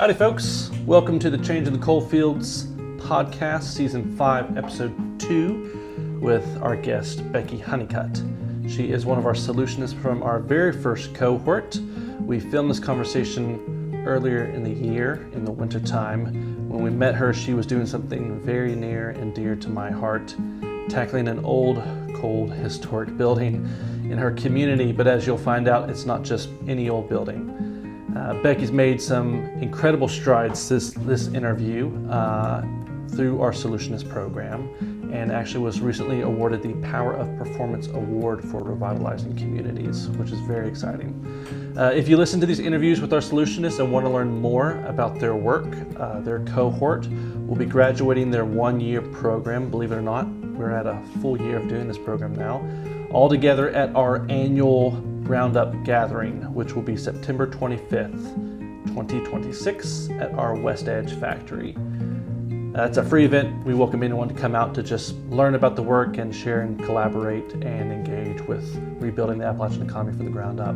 Howdy folks, welcome to the Change in the Coalfields podcast, season 5, episode 2, with our guest, Becky Honeycutt. She is one of our solutionists from our very first cohort. We filmed this conversation earlier in the year, in the wintertime. When we met her, she was doing something very near and dear to my heart, tackling an old, cold, historic building in her community. But as you'll find out, it's not just any old building. Becky's made some incredible strides this interview through our Solutionist program, and actually was recently awarded the Power of Performance Award for revitalizing communities, which is very exciting. If you listen to these interviews with our Solutionists and want to learn more about their work, their cohort will be graduating their 1-year program. Believe it or not, we're at a full year of doing this program now, all together at our annual Roundup gathering, which will be September 25th, 2026 at our West Edge factory. It's a free event. We welcome anyone to come out to just learn about the work and share and collaborate and engage with rebuilding the Appalachian economy from the ground up.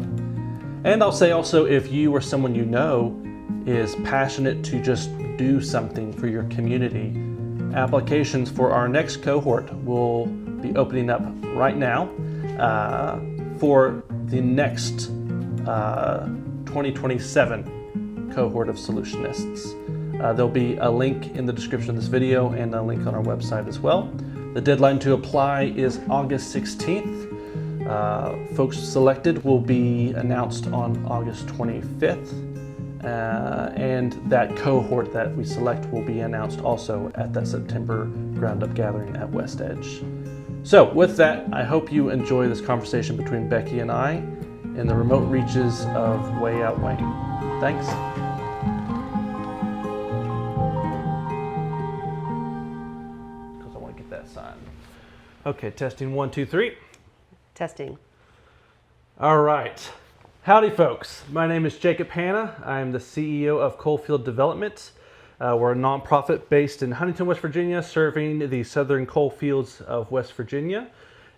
And I'll say also, if you or someone you know is passionate to just do something for your community, applications for our next cohort will be opening up right now for the next 2027 cohort of Solutionists. There'll be a link in the description of this video and a link on our website as well. The deadline to apply is August 16th. Folks selected will be announced on August 25th. And that cohort that we select will be announced also at that September Roundup gathering at West Edge. So with that, I hope you enjoy this conversation between Becky and I in the remote reaches of Way Out Wayne. Thanks. Because I want to get that sign. Okay, testing 1, 2, 3. Testing. All right. Howdy, folks. My name is Jacob Hanna. I'm the CEO of Coalfield Development. We're a nonprofit based in Huntington, West Virginia, serving the southern coal fields of West Virginia.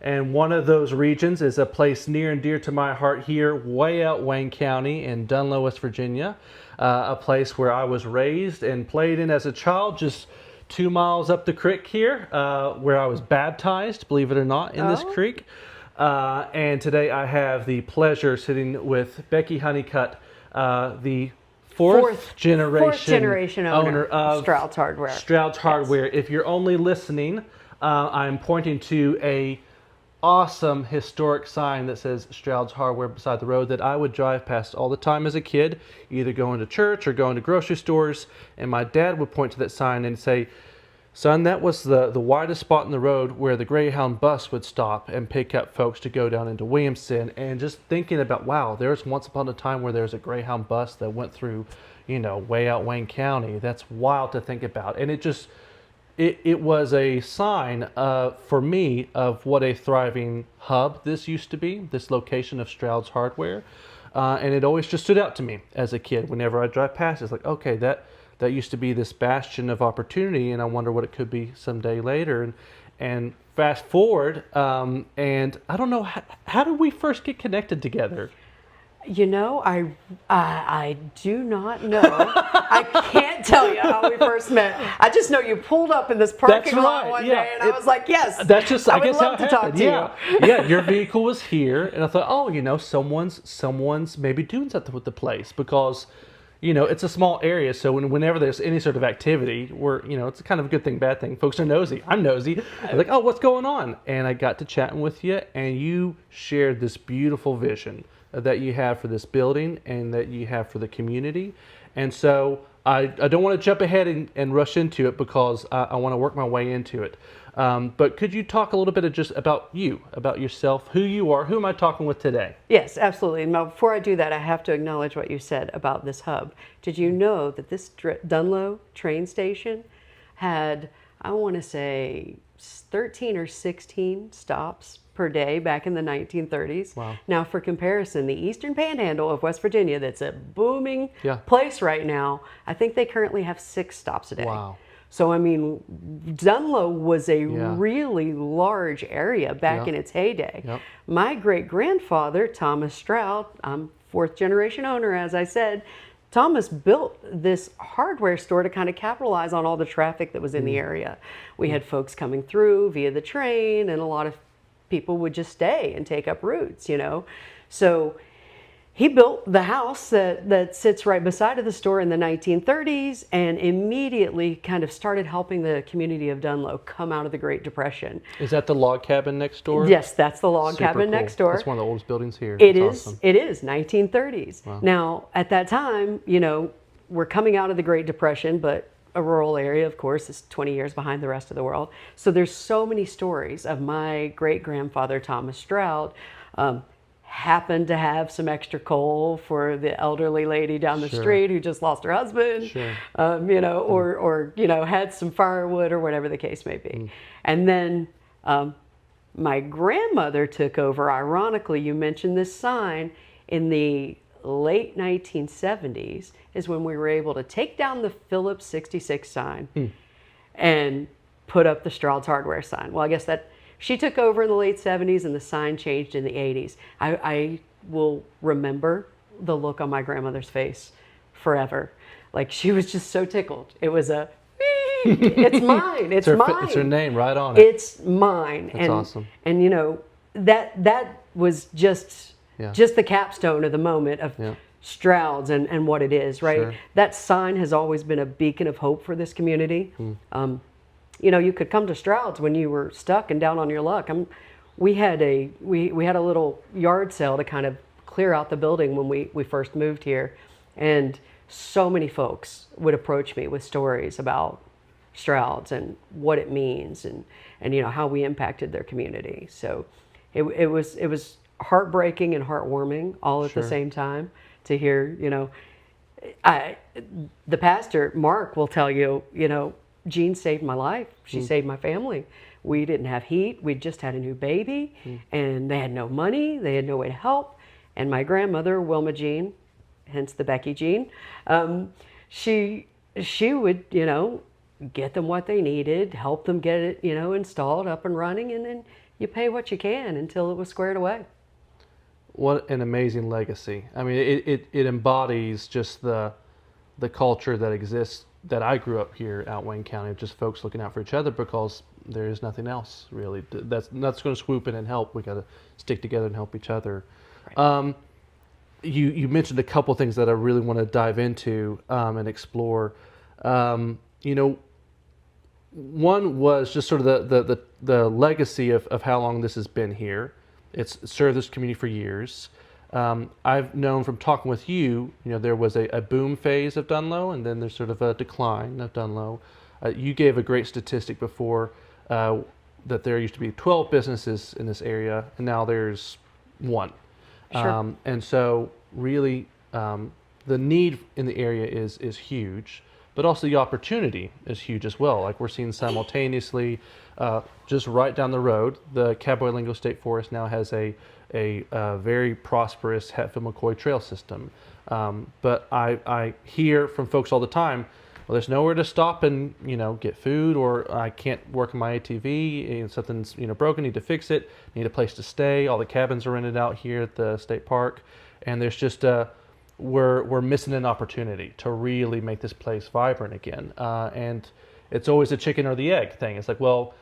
And one of those regions is a place near and dear to my heart here, way out Wayne County in Dunlow, West Virginia. A place where I was raised and played in as a child, just 2 miles up the creek here, where I was baptized, believe it or not, in this creek. And today I have the pleasure sitting with Becky Honeycutt, the fourth generation owner of Stroud's Hardware. Stroud's Hardware. Yes. If you're only listening, I'm pointing to a awesome historic sign that says Stroud's Hardware beside the road that I would drive past all the time as a kid, either going to church or going to grocery stores. And my dad would point to that sign and say, "Son, that was the widest spot in the road where the Greyhound bus would stop and pick up folks to go down into Williamson." And just thinking about, wow, there's once upon a time where there's a Greyhound bus that went through, way out Wayne County. That's wild to think about. And it was a sign for me of what a thriving hub this used to be, this location of Stroud's Hardware. And it always just stood out to me as a kid. Whenever I drive past, it's like, okay, that used to be this bastion of opportunity, and I wonder what it could be someday later. And fast forward, and I don't know, how did we first get connected together? I do not know. I can't tell you how we first met. I just know you pulled up in this parking lot one day, and I was like, yes, that's just, I guess, would love to talk to you. Yeah, your vehicle was here, and I thought, someone's maybe doing something with the place, because it's a small area, so whenever there's any sort of activity, it's kind of a good thing, bad thing. Folks are nosy. I'm nosy. I'm like, oh, what's going on? And I got to chatting with you, and you shared this beautiful vision that you have for this building and that you have for the community. And so I don't want to jump ahead and rush into it, because I want to work my way into it. But could you talk a little bit just about you, about yourself, who you are, who am I talking with today? Yes, absolutely. Now, before I do that, I have to acknowledge what you said about this hub. Did you know that this Dunlow train station had, I want to say, 13 or 16 stops per day back in the 1930s. Wow. Now, for comparison, the Eastern Panhandle of West Virginia, that's a booming place right now, I think they currently have 6 stops a day. Wow. So, Dunlow was a really large area back in its heyday. Yep. My great-grandfather, Thomas Stroud, I'm 4th generation owner, as I said, Thomas built this hardware store to kind of capitalize on all the traffic that was in the area. We had folks coming through via the train, and a lot of people would just stay and take up roots, you know. So he built the house that sits right beside of the store in the 1930s, and immediately kind of started helping the community of Dunlow come out of the Great Depression. Is that the log cabin next door? Yes, that's the log Super cabin cool. next door. That's one of the oldest buildings here. It That's is. awesome. It is 1930s. Wow. Now, at that time, you know, we're coming out of the Great Depression, but a rural area, of course, is 20 years behind the rest of the world. So there's so many stories of my great-grandfather, Thomas Stroud, happened to have some extra coal for the elderly lady down the Sure. street who just lost her husband, Sure. you know, or, you know, had some firewood or whatever the case may be. And then my grandmother took over. Ironically, you mentioned this sign in the late 1970s is when we were able to take down the Phillips 66 sign and put up the Stroud's Hardware sign. Well, I guess that she took over in the late 70s and the sign changed in the 80s. I will remember the look on my grandmother's face forever. Like, she was just so tickled. It was a, it's mine, it's mine. It's her name right on it. It's mine. That's awesome. And you know, that was just the capstone of the moment of Stroud's and what it is, right? Sure. That sign has always been a beacon of hope for this community. You know, you could come to Stroud's when you were stuck and down on your luck. We had a little yard sale to kind of clear out the building when we first moved here, and so many folks would approach me with stories about Stroud's and what it means, and you know how we impacted their community. So it was heartbreaking and heartwarming all at the same time to hear. You know, the pastor Mark will tell you, you know, Jean saved my life. She saved my family. We didn't have heat. We just had a new baby, and they had no money. They had no way to help. And my grandmother, Wilma Jean, hence the Becky Jean, she would, you know, get them what they needed, help them get it, you know, installed, up and running, and then you pay what you can until it was squared away. What an amazing legacy. I mean, it embodies just the culture that exists, that I grew up here out Wayne County, of just folks looking out for each other because there is nothing else really that's going to swoop in and help. We got to stick together and help each other. Right. You mentioned a couple things that I really want to dive into and explore. You know, one was just sort of the legacy of how long this has been here. It's served this community for years. I've known from talking with you, you know, there was a boom phase of Dunlow, and then there's sort of a decline of Dunlow. You gave a great statistic before that there used to be 12 businesses in this area, and now there's one. Sure. And so really the need in the area is huge, but also the opportunity is huge as well. Like we're seeing simultaneously, just right down the road, the Cowboy State Forest now has a very prosperous Hatfield-McCoy trail system. But I hear from folks all the time, well, there's nowhere to stop and, you know, get food, or I can't work on my ATV, and something's, you know, broken, need to fix it, need a place to stay. All the cabins are rented out here at the state park, and there's just we're missing an opportunity to really make this place vibrant again. And it's always a chicken or the egg thing. It's like, well,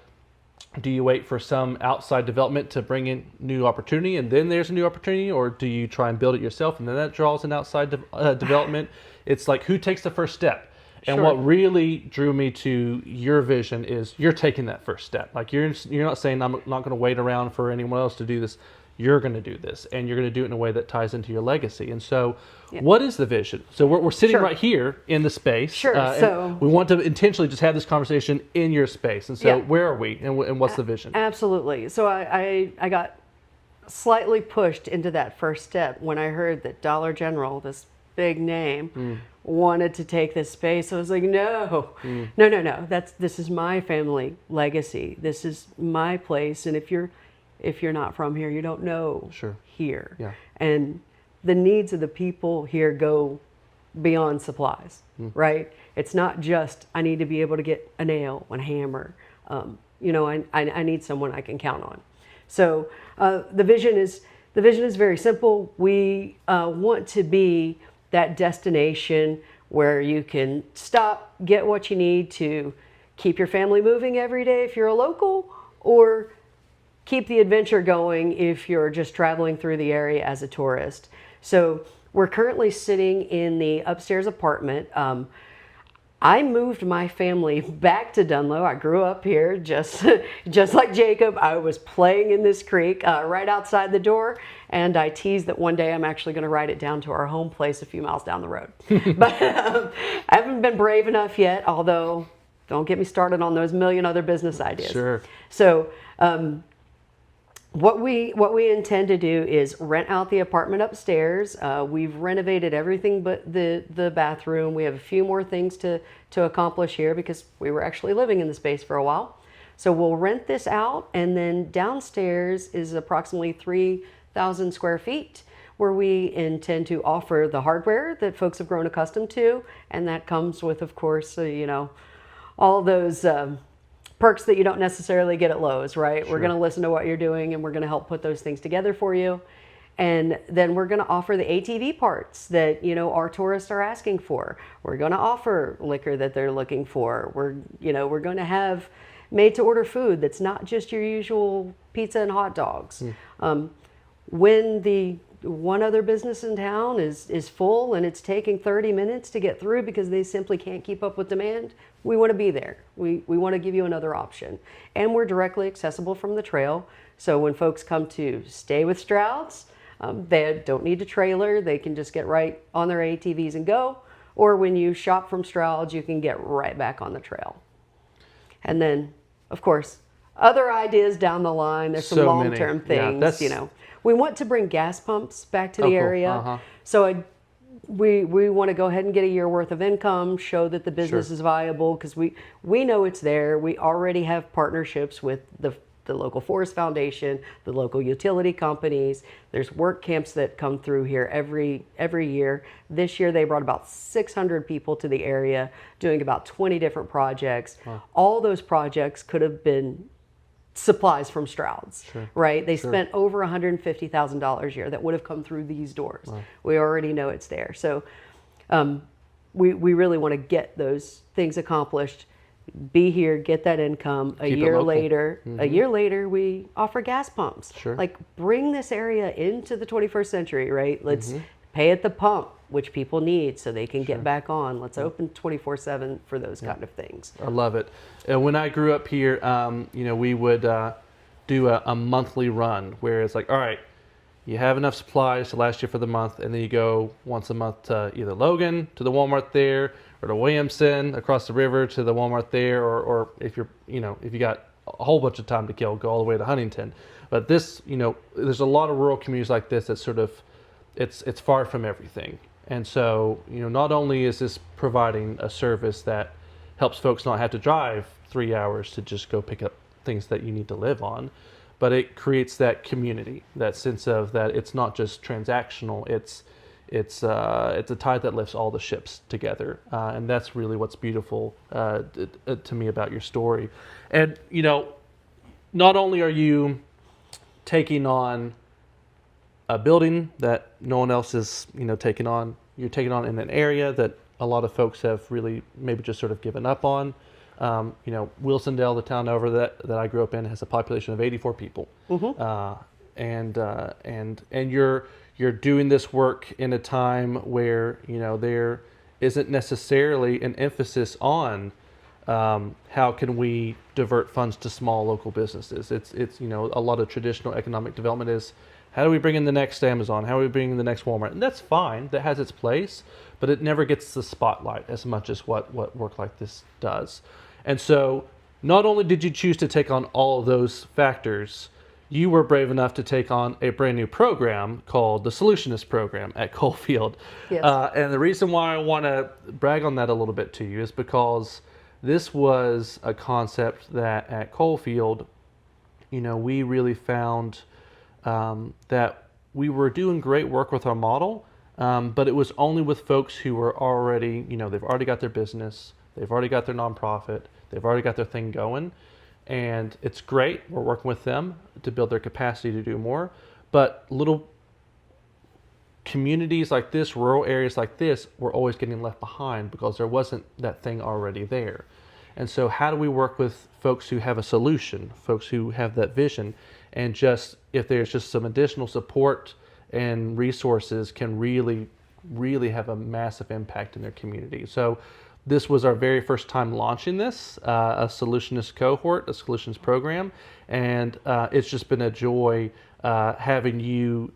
do you wait for some outside development to bring in new opportunity, and then there's a new opportunity, or do you try and build it yourself, and then that draws an outside development? It's like, who takes the first step? And what really drew me to your vision is you're taking that first step. Like you're not saying, I'm not going to wait around for anyone else to do this. You're going to do this, and you're going to do it in a way that ties into your legacy. And so what is the vision? So we're sitting right here in the space. Sure. So we want to intentionally just have this conversation in your space. And so where are we, and what's the vision? Absolutely. So I got slightly pushed into that first step when I heard that Dollar General, this big name, wanted to take this space. I was like, no. This is my family legacy. This is my place. And if you're not from here, you don't know here. Yeah. And the needs of the people here go beyond supplies, right? It's not just, I need to be able to get a nail and a hammer. You know, I need someone I can count on. So the vision is very simple. We want to be that destination where you can stop, get what you need to keep your family moving every day if you're a local, or keep the adventure going if you're just traveling through the area as a tourist. So we're currently sitting in the upstairs apartment. I moved my family back to Dunlow. I grew up here just like Jacob. I was playing in this creek right outside the door, and I teased that one day I'm actually going to ride it down to our home place a few miles down the road. But I haven't been brave enough yet, although don't get me started on those million other business ideas. Sure. So what we intend to do is rent out the apartment upstairs. We've renovated everything but the bathroom. We have a few more things to accomplish here because we were actually living in the space for a while. So we'll rent this out, and then downstairs is approximately 3,000 square feet where we intend to offer the hardware that folks have grown accustomed to, and that comes with, of course, all those perks that you don't necessarily get at Lowe's, right? Sure. We're going to listen to what you're doing, and we're going to help put those things together for you. And then we're going to offer the ATV parts that, our tourists are asking for. We're going to offer liquor that they're looking for. We're going to have made to order food that's not just your usual pizza and hot dogs. When the one other business in town is full and it's taking 30 minutes to get through because they simply can't keep up with demand, we want to be there. We want to give you another option. And we're directly accessible from the trail. So when folks come to stay with Stroud's, they don't need a trailer. They can just get right on their ATVs and go. Or when you shop from Stroud's, you can get right back on the trail. And then, of course, other ideas down the line. There's some long-term things, We want to bring gas pumps back to the area. Uh-huh. So we want to go ahead and get a year worth of income, show that the business is viable, because we know it's there. We already have partnerships with the local forest foundation, the local utility companies. There's work camps that come through here every year. This year they brought about 600 people to the area doing about 20 different projects. Wow. All those projects could have been supplies from Stroud's, right? They spent over $150,000 a year that would have come through these doors. Wow. We already know it's there. So we really want to get those things accomplished, be here, get that income. A year later, we offer gas pumps. Sure. Like, bring this area into the 21st century, right? Let's pay at the pump, which people need so they can get back on. Let's open 24/7 for those kind of things. I love it. When I grew up here, we would do a monthly run where it's like, all right, you have enough supplies to last you for the month, and then you go once a month to either Logan, to the Walmart there, or to Williamson across the river to the Walmart there, or if if you got a whole bunch of time to kill, go all the way to Huntington. But this, there's a lot of rural communities like this that sort of, it's far from everything. And so, not only is this providing a service that helps folks not have to drive 3 hours to just go pick up things that you need to live on, but it creates that community, that sense of that it's not just transactional, it's a tide that lifts all the ships together. And that's really what's beautiful to me about your story. And, not only are you taking on a building that no one else is, taking on. You're taking on in an area that a lot of folks have really maybe just sort of given up on. Wilsondale, the town over that I grew up in, has a population of 84 people. And you're doing this work in a time where, there isn't necessarily an emphasis on how can we divert funds to small local businesses. It's a lot of traditional economic development is, how do we bring in the next Amazon? How do we bring in the next Walmart? And that's fine. That has its place, but it never gets the spotlight as much as what work like this does. And so not only did you choose to take on all of those factors, you were brave enough to take on a brand new program called the Solutionist program at Coalfield. Yes. And the reason why I want to brag on that a little bit to you is because this was a concept that at Coalfield, we really found that we were doing great work with our model, but it was only with folks who were already, they've already got their business, they've already got their nonprofit, they've already got their thing going, and it's great. We're working with them to build their capacity to do more, but communities like this, rural areas like this, were always getting left behind because there wasn't that thing already there. And so how do we work with folks who have a solution, folks who have that vision, and just if there's just some additional support and resources can really, really have a massive impact in their community. So this was our very first time launching this, a Solutionist cohort, a Solutionist program, and it's just been a joy having you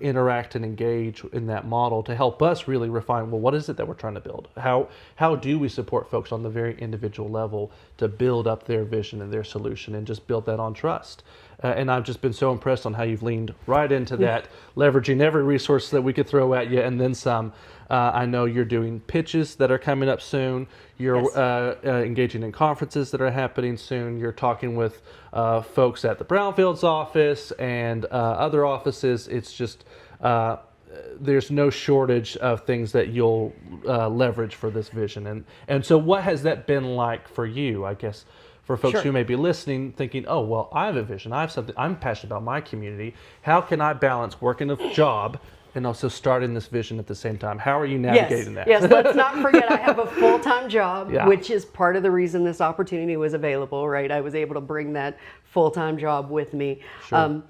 interact and engage in that model to help us really refine, well, what is it that we're trying to build? How do we support folks on the very individual level to build up their vision and their solution and just build that on trust? And I've just been so impressed on how you've leaned right into that, leveraging every resource that we could throw at you and then some. I know you're doing pitches that are coming up soon. You're engaging in conferences that are happening soon. You're talking with folks at the Brownfields office and other offices. It's just, there's no shortage of things that you'll leverage for this vision. And so what has that been like for you, I guess, for folks who may be listening, thinking, oh, well, I have a vision. I have something. I'm passionate about my community. How can I balance working a job and also starting this vision at the same time? How are you navigating that? Yes, let's not forget I have a full-time job, which is part of the reason this opportunity was available, right? I was able to bring that full-time job with me. Sure.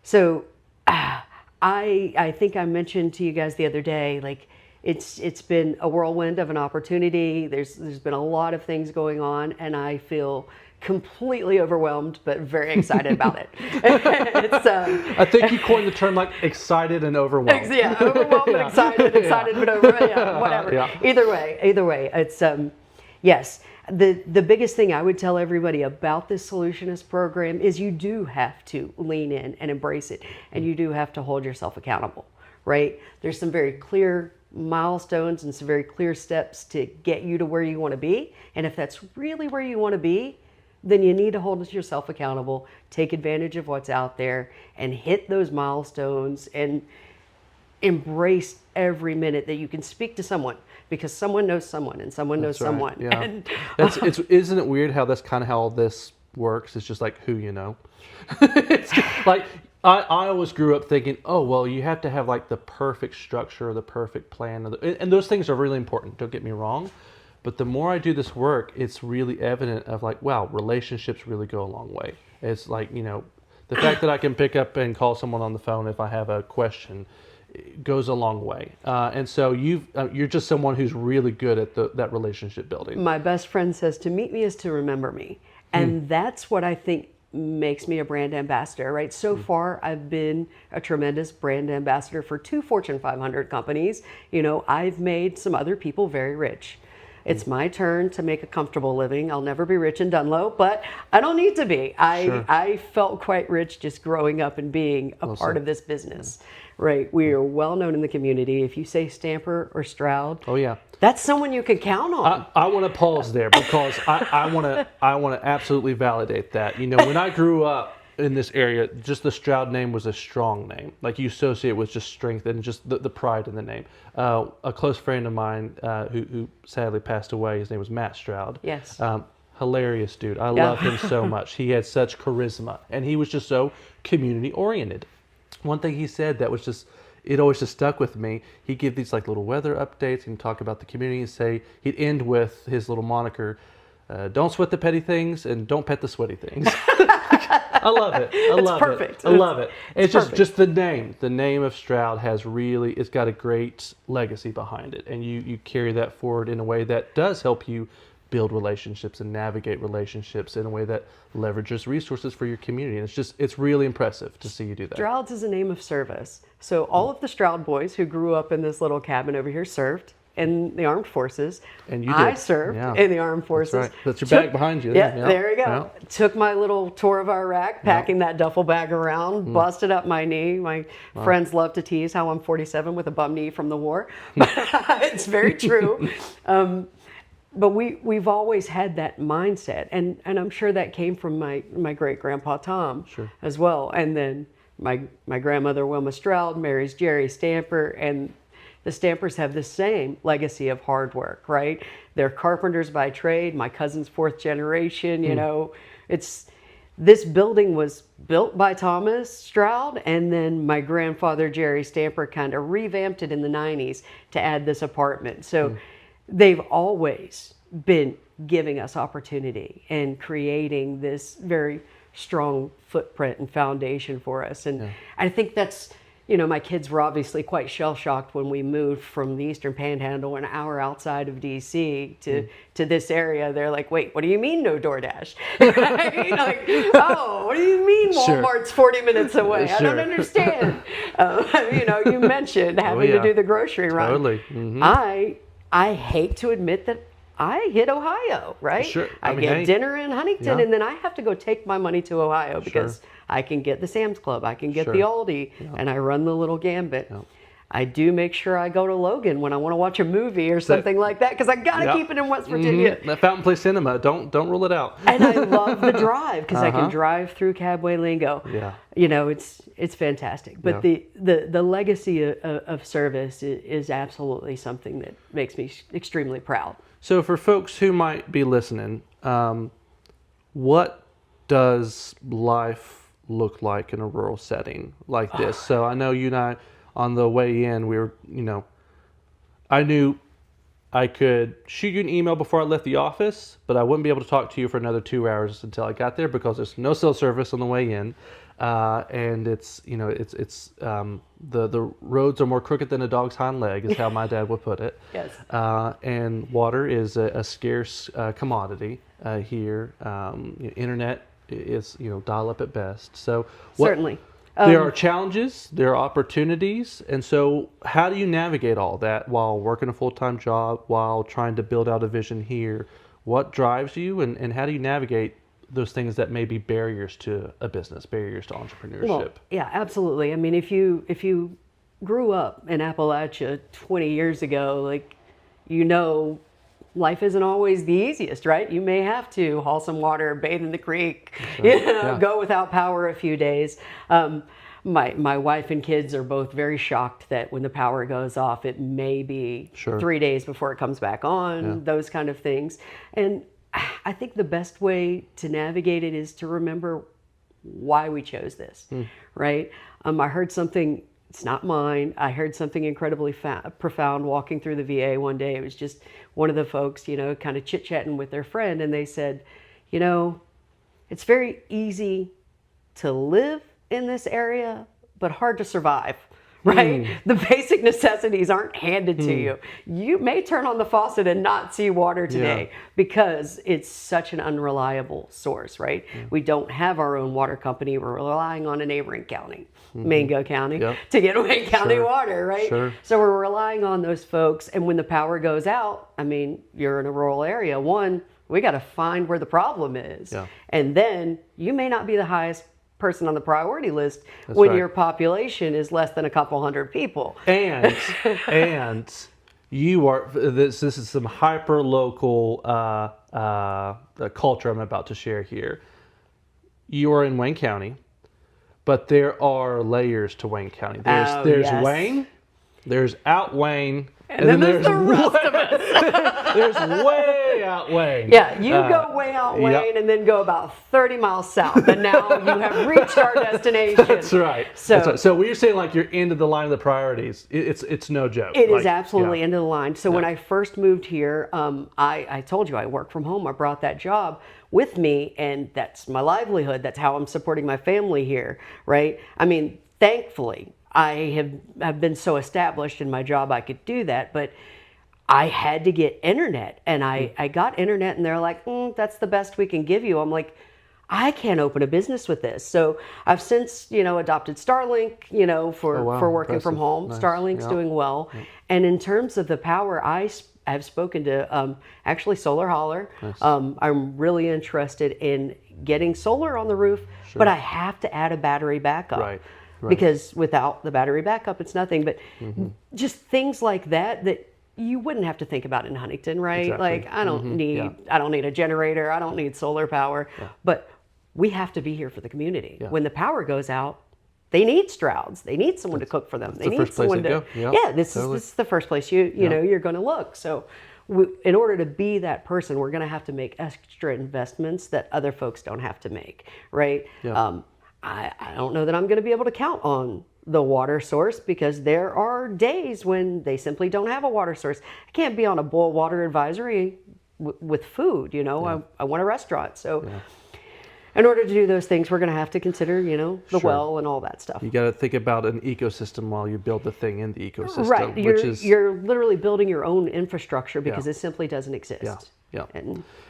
So I think I mentioned to you guys the other day, like, it's been a whirlwind of an opportunity. There's been a lot of things going on, and I feel completely overwhelmed, but very excited about it. I think you coined the term like excited and overwhelmed. Yeah, overwhelmed and excited but overwhelmed. Yeah, whatever. Yeah. Either way, it's yes. The biggest thing I would tell everybody about this Solutionist program is you do have to lean in and embrace it, and you do have to hold yourself accountable. Right? There's some very clear milestones and some very clear steps to get you to where you want to be, and if that's really where you want to be, then you need to hold yourself accountable, take advantage of what's out there, and hit those milestones and embrace every minute that you can speak to someone, because someone knows someone and someone knows someone. Yeah. And, isn't it weird how that's kind of how all this works? It's just like who you know. It's like I always grew up thinking, oh, well, you have to have like the perfect structure, the perfect plan, and those things are really important, don't get me wrong. But the more I do this work, it's really evident of like, wow, relationships really go a long way. It's like, the fact that I can pick up and call someone on the phone if I have a question goes a long way. And so you're just someone who's really good at that relationship building. My best friend says to meet me is to remember me. And that's what I think makes me a brand ambassador, right? So far, I've been a tremendous brand ambassador for 2 Fortune 500 companies. I've made some other people very rich. It's my turn to make a comfortable living. I'll never be rich in Dunlow, but I don't need to be. I felt quite rich just growing up and being a part of this business, right? We are well known in the community. If you say Stamper or Stroud, oh yeah, that's someone you can count on. I want to pause there because I want to absolutely validate that. When I grew up in this area, just the Stroud name was a strong name. Like you associate with just strength and just the pride in the name. A close friend of mine who sadly passed away, his name was Matt Stroud. Yes. Hilarious dude. I love him so much. He had such charisma and he was just so community oriented. One thing he said that was just, it always just stuck with me. He'd give these like little weather updates and talk about the community and say, he'd end with his little moniker, don't sweat the petty things and don't pet the sweaty things. I love it. I love it. It's just the name of Stroud it's got a great legacy behind it. And you carry that forward in a way that does help you build relationships and navigate relationships in a way that leverages resources for your community. And it's really impressive to see you do that. Stroud's is a name of service. So all of the Stroud boys who grew up in this little cabin over here served in the armed forces. And you did. I served in the armed forces. That's right. That's your bag behind you. Yeah, there you go. Yeah. Took my little tour of Iraq, packing that duffel bag around, busted up my knee. My friends love to tease how I'm 47 with a bum knee from the war. It's very true. But we've always had that mindset. And I'm sure that came from my great-grandpa Tom as well. And then my grandmother Wilma Stroud marries Jerry Stamper, and the Stampers have the same legacy of hard work, right? They're carpenters by trade. My cousin's 4th generation, this building was built by Thomas Stroud, and then my grandfather Jerry Stamper kind of revamped it in the 90s to add this apartment. So they've always been giving us opportunity and creating this very strong footprint and foundation for us. And I think that's, my kids were obviously quite shell-shocked when we moved from the Eastern Panhandle, an hour outside of D.C. to this area. They're like, wait, what do you mean no DoorDash? Like, oh, what do you mean Walmart's 40 minutes away? I don't understand. You mentioned having to do the grocery run. Totally. I hate to admit that I hit Ohio, right? Sure. I get dinner in Huntington, and then I have to go take my money to Ohio because I can get the Sam's Club, I can get the Aldi, and I run the little gambit. I do make sure I go to Logan when I want to watch a movie or something like that, because I got to keep it in West Virginia. That Fountain Place Cinema, don't rule it out. And I love the drive because I can drive through Cabway Lingo. It's fantastic. But the legacy of service is absolutely something that makes me extremely proud. So for folks who might be listening, what does life look like in a rural setting like this? So I know you and I, on the way in, we were, I knew I could shoot you an email before I left the office, but I wouldn't be able to talk to you for another 2 hours until I got there because there's no cell service on the way in. And it's the roads are more crooked than a dog's hind leg is how my dad would put it. Yes. And water is a scarce commodity here. Internet is dial up at best. So certainly there are challenges, there are opportunities, and so how do you navigate all that while working a full-time job, while trying to build out a vision here? What drives you, and how do you navigate those things that may be barriers to a business, barriers to entrepreneurship? Well, yeah, absolutely. I mean, if you grew up in Appalachia 20 years ago, life isn't always the easiest, right? You may have to haul some water, bathe in the creek, go without power a few days. My wife and kids are both very shocked that when the power goes off, it may be 3 days before it comes back on, those kind of things. And I think the best way to navigate it is to remember why we chose this, right? I heard something, it's not mine, I heard something incredibly profound walking through the VA one day. It was just one of the folks, kind of chit-chatting with their friend, and they said, it's very easy to live in this area, but hard to survive. Right? The basic necessities aren't handed to you. You may turn on the faucet and not see water today because it's such an unreliable source, right? We don't have our own water company. We're relying on a neighboring county, Mango County, to get Wayne County water, right? So we're relying on those folks. And when the power goes out, I mean, you're in a rural area. One, we got to find where the problem is. And then you may not be the highest person on the priority list when your population is less than a couple hundred people. And you are, this is some hyper local culture I'm about to share here. You are in Wayne County, but there are layers to Wayne County. There's Wayne, there's out Wayne, and then there's the rest of us. There's way out Wayne. Yeah, you go way out Wayne and then go about 30 miles south, and now you have reached our destination. That's right. So when you're saying like you're into the line of the priorities, it's no joke. It is absolutely into the line. So when I first moved here, I told you I work from home. I brought that job with me, and that's my livelihood. That's how I'm supporting my family here, right? I mean, thankfully, I have been so established in my job I could do that, but I had to get internet, and I got internet, and they're like, that's the best we can give you. I'm like, I can't open a business with this. So I've since, adopted Starlink, for working from home. Nice. Starlink's doing well. And in terms of the power, I've spoken to actually Solar Holler. Nice. I'm really interested in getting solar on the roof, but I have to add a battery backup. Right. Because without the battery backup, it's nothing. But just things like that you wouldn't have to think about in Huntington, right? Exactly. Like I don't need a generator, I don't need solar power, but we have to be here for the community. When the power goes out, they need Strouds. They need someone to cook for them. They need someone to. This is the first place you're going to look. So in order to be that person, we're going to have to make extra investments that other folks don't have to make, right? Yeah. I don't know that I'm going to be able to count on the water source because there are days when they simply don't have a water source. I can't be on a boil water advisory with food, you know. Yeah. I want a restaurant. So Yeah. in order to do those things, we're going to have to consider, you know, the Sure. well and all that stuff. You got to think about an ecosystem while you build the thing in the ecosystem, Right. which You're literally building your own infrastructure because Yeah. it simply doesn't exist. Yeah. Yeah.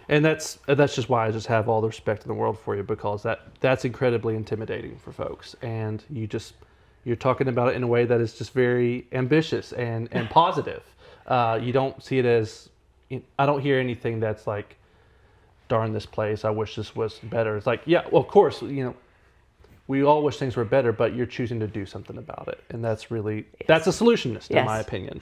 And that's just why I just have all the respect in the world for you, because that's incredibly intimidating for folks, and you're talking about it in a way that is just very ambitious and positive. You don't see it as, I don't hear anything that's like, darn this place, I wish this was better. It's like, yeah, well, of course, you know, we all wish things were better, but you're choosing to do something about it, and that's really that's a solutionist, in my opinion.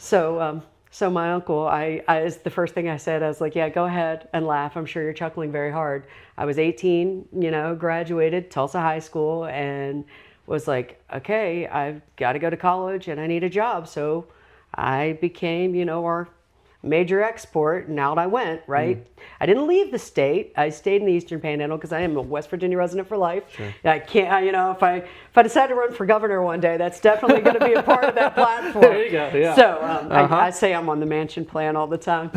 So my uncle, I is the first thing I said. I was like, yeah, go ahead and laugh. I'm sure you're chuckling very hard. I was 18, you know, graduated Tulsa High School, and was like, okay, I've got to go to college and I need a job. So I became, you know, our major export, and out I went, right? I didn't leave the state. I stayed in the Eastern Panhandle because I am a West Virginia resident for life. Sure. I can't, you know, if I decide to run for governor one day, that's definitely going to be a part of that platform. There you go, yeah. So I say I'm on the mansion plan all the time.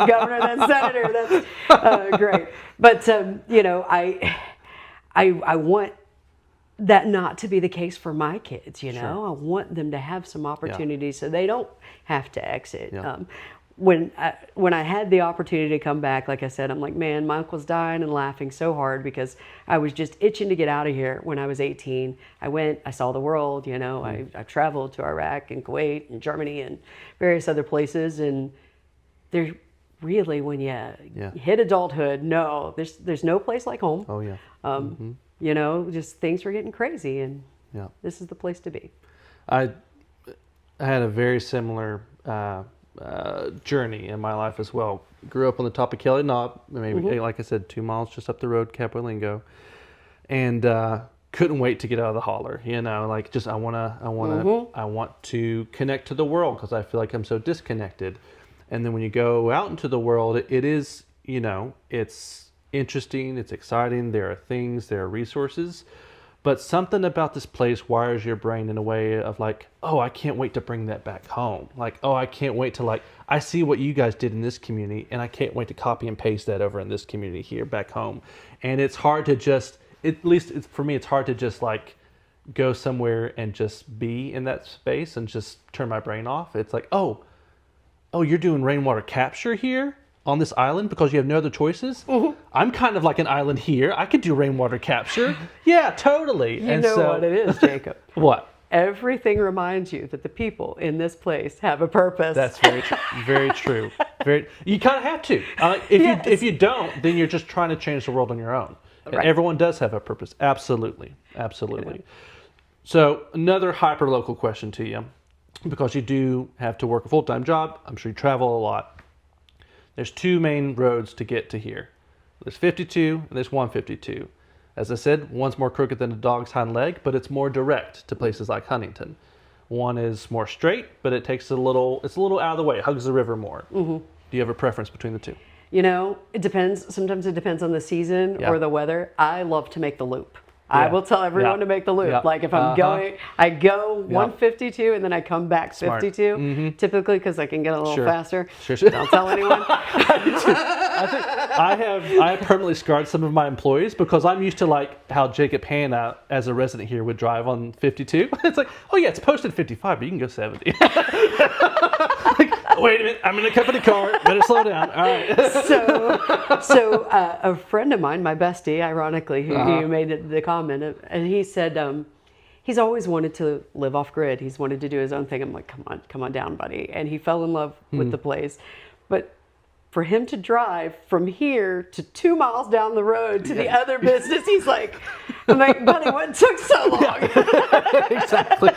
Governor, then senator, that's great. But, you know, I want that not to be the case for my kids, you know. Sure. I want them to have some opportunities so they don't have to exit. Yeah. When I had the opportunity to come back, like I said, I'm like, man, my uncle's dying and laughing so hard because I was just itching to get out of here when I was 18. I went, I saw the world, you know. I traveled to Iraq and Kuwait and Germany and various other places, and there's really, when you hit adulthood, no, there's no place like home. Oh yeah. You know, just things were getting crazy, and Yeah. this is the place to be. I had a very similar journey in my life as well. Grew up on the top of Kelly Knob, maybe like I said, 2 miles just up the road, Capolingo, and couldn't wait to get out of the holler. You know, like just I want to connect to the world because I feel like I'm so disconnected. And then when you go out into the world, it is, you know, it's interesting, it's exciting. There are things, there are resources. But something about this place wires your brain in a way of like, oh, I can't wait to bring that back home. Like, oh, I can't wait to like, I see what you guys did in this community and I can't wait to copy and paste that over in this community here back home. And it's hard to just, at least for me, it's hard to just like go somewhere and just be in that space and just turn my brain off. It's like, oh, you're doing rainwater capture here on this island because you have no other choices? I'm kind of like an island here. I could do rainwater capture. Yeah, totally. You know what it is, Jacob. What? Everything reminds you that the people in this place have a purpose. That's very true. Very true. You kind of have to. If you don't, then you're just trying to change the world on your own. And everyone does have a purpose. Absolutely. Absolutely. So another hyper-local question to you, because you do have to work a full-time job. I'm sure you travel a lot. There's two main roads to get to here. There's 52 and there's 152. As I said, one's more crooked than a dog's hind leg, but it's more direct to places like Huntington. One is more straight, but it's a little out of the way. It hugs the river more. Do you have a preference between the two? You know, it depends. Sometimes it depends on the season or the weather. I love to make the loop. I will tell everyone to make the loop. Like if I'm going, I go 152 and then I come back 52, typically because I can get a little faster. Don't tell anyone. I think I have permanently scarred some of my employees because I'm used to like how Jacob Hanna, as a resident here, would drive on 52. It's like, oh yeah, it's posted 55, but you can go 70. Like, wait a minute, I'm in a company car. Better slow down. All right. So a friend of mine, my bestie, ironically, who made the comment, and he said he's always wanted to live off grid. He's wanted to do his own thing. I'm like, come on down, buddy. And he fell in love with the place, but for him to drive from here to 2 miles down the road to the other business, he's like, I'm like, buddy, what took so long? Exactly.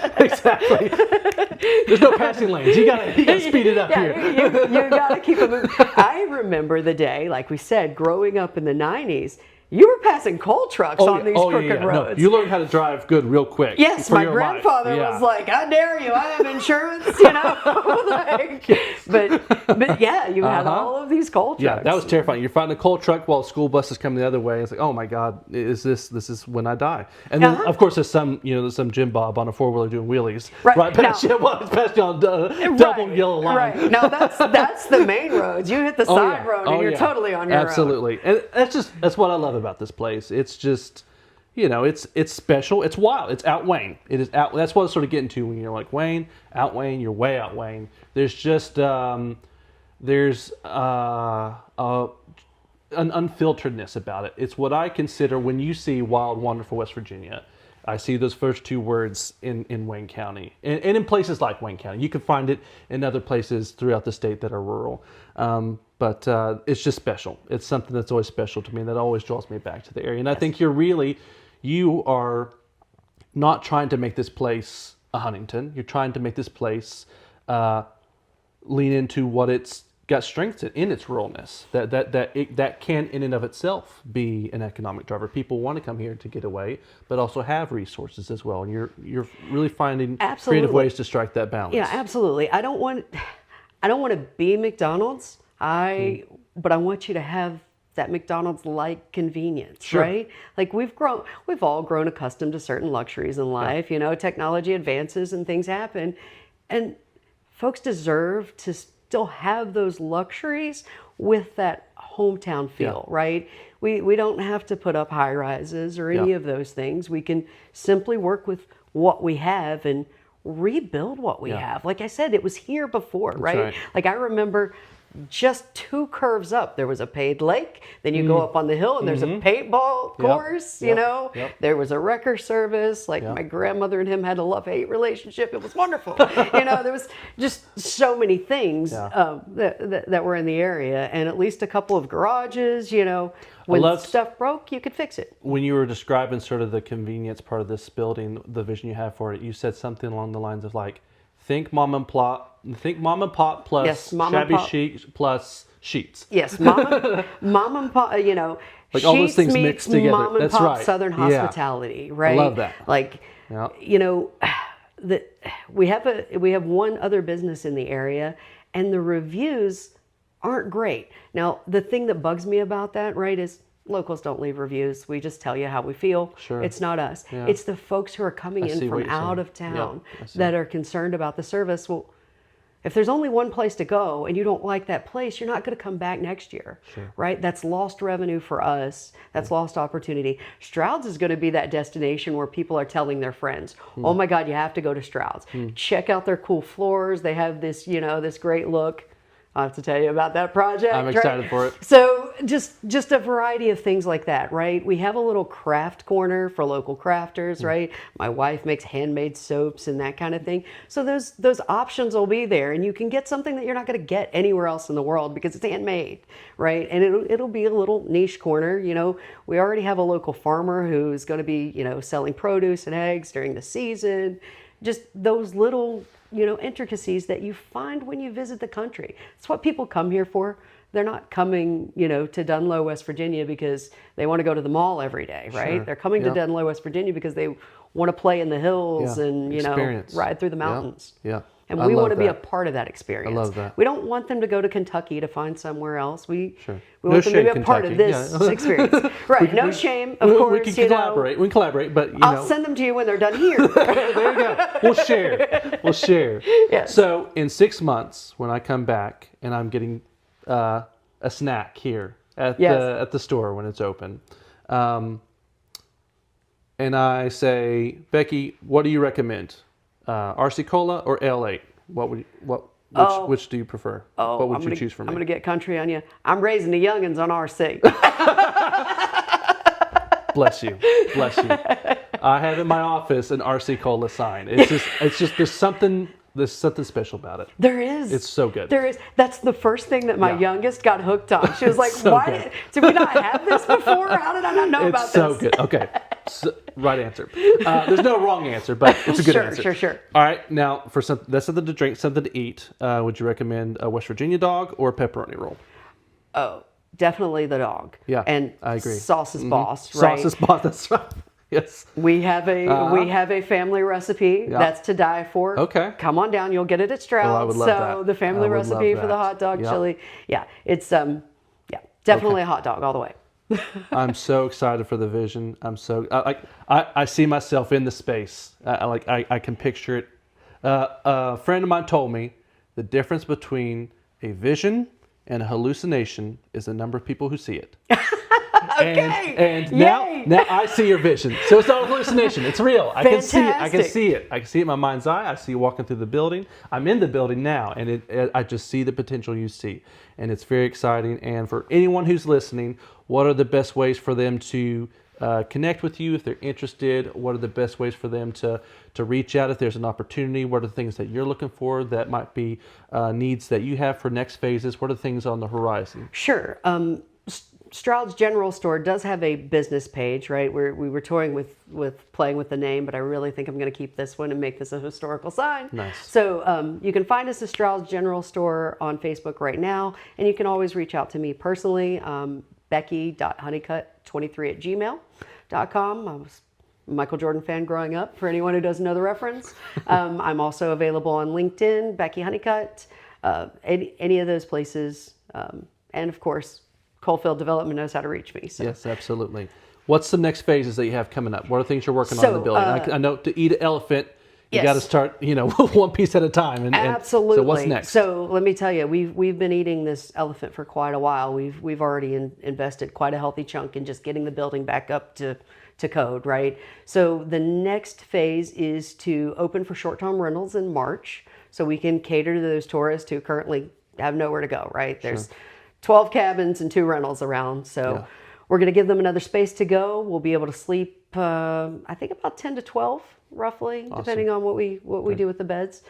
There's no passing lanes. You gotta speed it up here. You gotta keep it moving. I remember the day, like we said, growing up in the 90s, you were passing coal trucks on these crooked No, roads. you learned how to drive good real quick. Yes, for my your grandfather life. was like, "I dare you! I have insurance," like, but yeah, you had all of these coal trucks. Yeah, that was terrifying. You're fighting a coal truck while a school bus is coming the other way. It's like, oh my God, this is when I die. And then of course there's some Jim Bob on a 4-wheeler doing wheelies right past you on double yellow line. Right. No, that's the main roads. You hit the side road and you're totally on your own. Absolutely. And that's what I love about this place. It's just, it's special. It's wild. It's out Wayne. It is out. That's what it's sort of getting to when you're like Wayne, out Wayne. You're way out Wayne. There's just an unfilteredness about it. It's what I consider when you see wild, wonderful West Virginia. I see those first two words in Wayne County and in places like Wayne County. You can find it in other places throughout the state that are rural. But it's just special. It's something that's always special to me, and that always draws me back to the area. And I think you are not trying to make this place a Huntington. You're trying to make this place lean into what it's got strengths in its ruralness. That can in and of itself be an economic driver. People want to come here to get away, but also have resources as well. And you're really finding creative ways to strike that balance. Yeah, absolutely. I don't want to be McDonald's. But I want you to have that McDonald's-like convenience, right? Like we've all grown accustomed to certain luxuries in life. Technology advances and things happen, and folks deserve to still have those luxuries with that hometown feel, right? We don't have to put up high rises or any of those things. We can simply work with what we have and rebuild what we have. Like I said, it was here before, right? Like I remember just 2 curves up, there was a paved lake. Then you go up on the hill and there's a paintball course, There was a wrecker service. Like my grandmother and him had a love-hate relationship. It was wonderful. There was just so many things that were in the area, and at least a couple of garages, when stuff broke, you could fix it. When you were describing sort of the convenience part of this building, the vision you have for it, you said something along the lines of like, think mom and pop plus shabby chic plus sheets. Yes, mom and pop, like all those things meets mixed together. Mom and That's pop right. Southern hospitality, right? I love that. Like, we have one other business in the area, and the reviews aren't great. Now, the thing that bugs me about that, right, is locals don't leave reviews. We just tell you how we feel. Sure. It's not us. Yeah. It's the folks who are coming in from out of town that are concerned about the service. Well, if there's only one place to go and you don't like that place, you're not going to come back next year, right? That's lost revenue for us. That's lost opportunity. Stroud's is going to be that destination where people are telling their friends, oh my God, you have to go to Stroud's. Check out their cool floors. They have this, this great look. I'll have to tell you about that project. I'm excited for it. So just a variety of things like that, right? We have a little craft corner for local crafters, right? My wife makes handmade soaps and that kind of thing. So those options will be there, and you can get something that you're not going to get anywhere else in the world because it's handmade, right? And it'll be a little niche corner. We already have a local farmer who's going to be, selling produce and eggs during the season. Just those little intricacies that you find when you visit the country. It's what people come here for. They're not coming, to Dunlow, West Virginia because they want to go to the mall every day, right? Sure. They're coming to Dunlow, West Virginia because they want to play in the hills and, ride through the mountains. Yeah. And we want to be a part of that experience. I love that. We don't want them to go to Kentucky to find somewhere else. We No want them to shame, be a part of this experience. Right. No shame, of course. We can collaborate. We can collaborate, but I'll send them to you when they're done here. There you go. We'll share. Yes. So in 6 months, when I come back and I'm getting a snack here at the store when it's open, and I say, Becky, what do you recommend? RC Cola or L8? Which do you prefer? What would you choose for me? I'm going to get country on you. I'm raising the youngins on RC. Bless you. I have in my office an RC Cola sign. It's just there's something special about it. There is. It's so good. There is. That's the first thing that my youngest got hooked on. She was like, "Why did we not have this before? How did I not know about this?" It's so good. Okay. Right answer. There's no wrong answer, but it's a good answer. Sure. All right. Now, for that's something to drink, something to eat. Would you recommend a West Virginia dog or a pepperoni roll? Oh, definitely the dog. Yeah, and I agree. Sauce is boss, right? Sauce is boss. That's right. Yes. We have a family recipe that's to die for. Okay. Come on down, you'll get it at Stroud's. I would love that. The family I would recipe love for the that. hot dog Yep. chili. Yeah, it's definitely a hot dog all the way. I'm so excited for the vision. I see myself in the space. I can picture it. A friend of mine told me the difference between a vision and a hallucination is the number of people who see it. Okay. And now I see your vision. So it's not a hallucination. It's real. I can see it. I can see it. I can see it in my mind's eye. I see you walking through the building. I'm in the building now, and I just see the potential you see. And it's very exciting. And for anyone who's listening, what are the best ways for them to connect with you if they're interested? What are the best ways for them to reach out if there's an opportunity? What are the things that you're looking for that might be needs that you have for next phases? What are the things on the horizon? Sure. Stroud's General Store does have a business page, right? We were toying with playing with the name, but I really think I'm going to keep this one and make this a historical sign. Nice. So you can find us at Stroud's General Store on Facebook right now, and you can always reach out to me personally, becky.honeycutt23@gmail.com. I was a Michael Jordan fan growing up, for anyone who doesn't know the reference. I'm also available on LinkedIn, Becky Honeycutt, any of those places, and of course, Coalfield Development knows how to reach me. So. Yes, absolutely. What's the next phases that you have coming up? What are things you're working on in the building? I know to eat an elephant, you got to start, one piece at a time. Absolutely. So what's next? So let me tell you, we've been eating this elephant for quite a while. We've already invested quite a healthy chunk in just getting the building back up to code, right? So the next phase is to open for short-term rentals in March, so we can cater to those tourists who currently have nowhere to go, right? There's 12 cabins and 2 rentals around. So we're going to give them another space to go. We'll be able to sleep, I think about 10 to 12, roughly, depending on what we do with the beds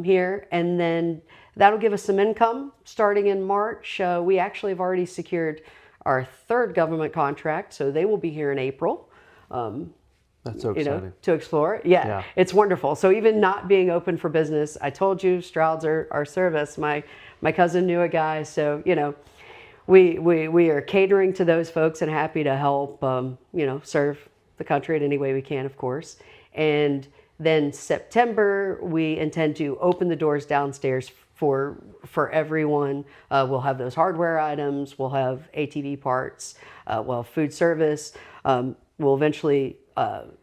here. And then that'll give us some income starting in March. We actually have already secured our 3rd government contract, so they will be here in April. That's so exciting. To explore. Yeah, it's wonderful. So even not being open for business, I told you, Stroud's our service. My cousin knew a guy, so we are catering to those folks and happy to help serve the country in any way we can, of course. And then September, we intend to open the doors downstairs for everyone. We'll have those hardware items. We'll have ATV parts. We'll have food service. We'll eventually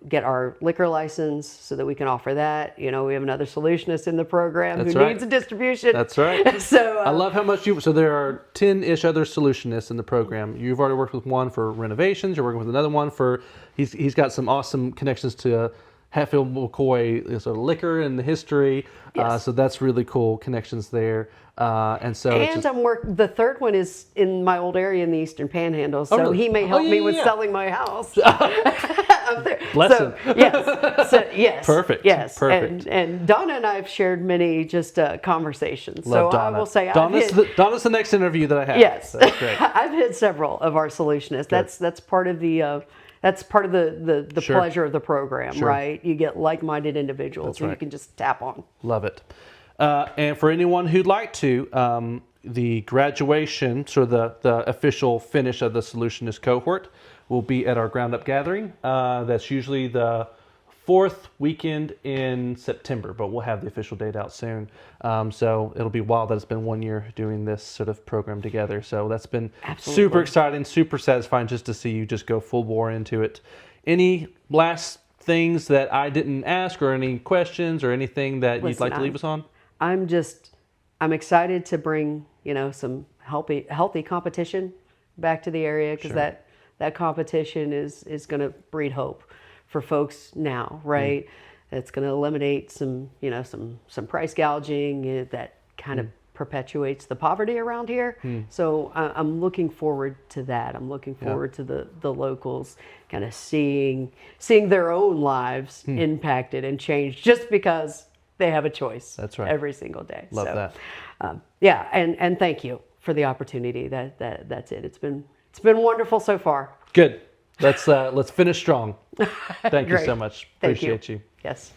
get our liquor license so that we can offer that. We have another solutionist in the program who needs a distribution. That's right. So I love how much so there are 10-ish other solutionists in the program. You've already worked with one for renovations. You're working with another one for, he's got some awesome connections to Hatfield McCoy, sort of liquor and the history. So that's really cool connections there. The 3rd one is in my old area in the Eastern Panhandle, so he may help me with selling my house. Up there. Bless him. Yes. Perfect. Yes. Perfect. And Donna and I have shared many conversations. Love so Donna. I will say Donna's the next interview that I have. Yes. That's great. I've hit several of our solutionists. That's part of the pleasure of the program, right? You get like-minded individuals who you can just tap on. Love it. And for anyone who'd like to, the graduation, sort of the official finish of the Solutionist cohort, will be at our Ground Up gathering. That's usually the 4th weekend in September, but we'll have the official date out soon. So it'll be wild that it's been 1 year doing this sort of program together. So that's been super exciting, super satisfying just to see you just go full bore into it. Any last things that I didn't ask, or any questions or anything that you'd like to leave us on? I'm excited to bring, some healthy competition back to the area, because that competition is going to breed hope for folks now, right? It's going to eliminate some price gouging that kind of perpetuates the poverty around here. So I'm looking forward to that. I'm looking forward to the locals kind of seeing their own lives impacted and changed just because they have a choice. That's right. Every single day. Love that. And thank you for the opportunity. That's it. It's been wonderful so far. Good. Let's finish strong. Thank you so much. Thank Appreciate you. Yes.